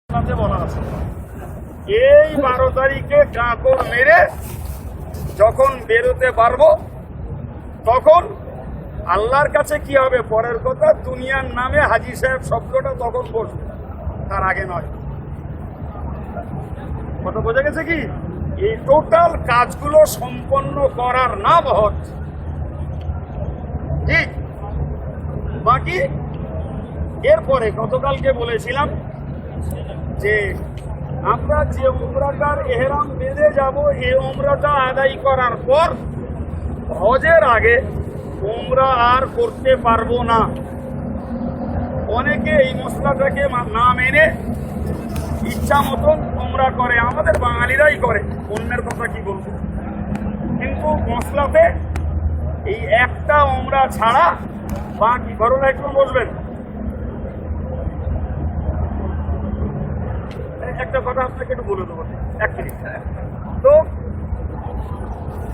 বলা আছে এই 12 তারিখে কাঁকড় মেরে যখন বেরোতে পারবো তখন আল্লাহর কাছে কি হবে পরের কথা, দুনিয়ার নামে হাজী সাহেব শব্দটা তখন বলবে, তার আগে নয়। কথা বোঝা গেছে কি? এই টোটাল কাজগুলো সম্পন্ন করার নাম হচ্ছে ঠিক। বাকি এরপরে গতকালকে বলেছিলাম যে আমরা যে উমরাটার এহরাম বেঁধে যাব, এই উমরাটা আদায় করার পর হজের আগে উমরা আর করতে পারবো না। অনেকে এই মশলাটাকে না মেনে ইচ্ছা মতন উমরা করে, আমাদের বাঙালিরাই করে, অন্যের কথা কি বলবো। কিন্তু মশলাতে এই একটা উমরা ছাড়া বাকি ঘরোয়া একটু বলবেন। একটা কথা আপনাকে একটু বলে দেবো, এক মিনিট। তো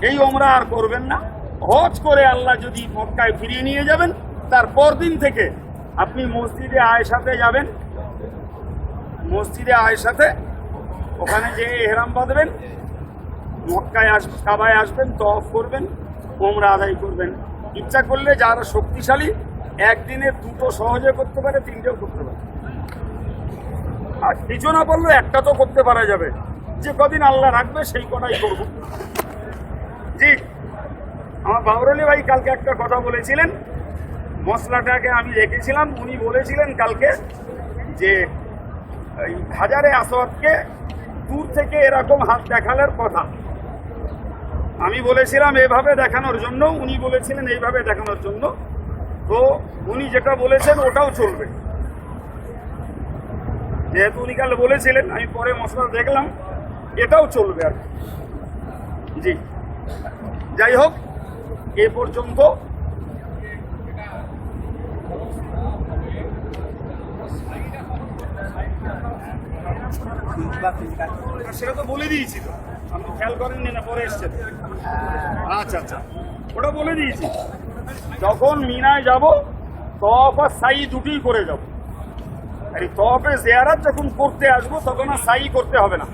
এই উমরা আর করবেন না, হজ করে আল্লাহ যদি মক্কায় ফিরিয়ে নিয়ে যাবেন, তার পরদিন থেকে আপনি মসজিদে আয়েশাতে যাবেন। মসজিদে আয়েশাতে ওখানে যে এহরাম বাঁধবেন, মক্কায় কাবায় আসবেন, তওয়াফ করবেন, উমরা আদায় করবেন। ইচ্ছা করলে যারা শক্তিশালী একদিনে দুটো সহজে করতে পারে, তিনটেও করতে পারে। আর কিছু না বললে একটা তো করতে পারা যাবে, যে কদিন আল্লাহ রাখবে সেই কটাই করব। জি, আমার বাবরলি ভাই কালকে একটা কথা বলেছিলেন, মশলাটাকে আমি রেখেছিলাম। উনি বলেছিলেন কালকে যে এই হাজারে আসওয়াদকে দূর থেকে এরকম হাত দেখানোর কথা। আমি বলেছিলাম এভাবে দেখানোর জন্য, উনি বলেছিলেন এইভাবে দেখানোর জন্য। তো উনি যেটা বলেছেন ওটাও চলবে, যেহেতু উনি কাল বলেছিলেন, আমি পরে মশলা দেখলাম এটাও চলবে আর জি। যাই হোক, এ পর্যন্ত সেটা তো বলে দিয়েছি, তো আপনি খেয়াল করেননি না, পরে এসছেন। আচ্ছা আচ্ছা, ওটা বলে দিয়েছি। যখন মিনায় যাব তওয়াফ আর সাই দুটোই করে যাব। এই তওয়াফে জিয়ারত যখন করতে আসবো তখন আর সাই করতে হবে না।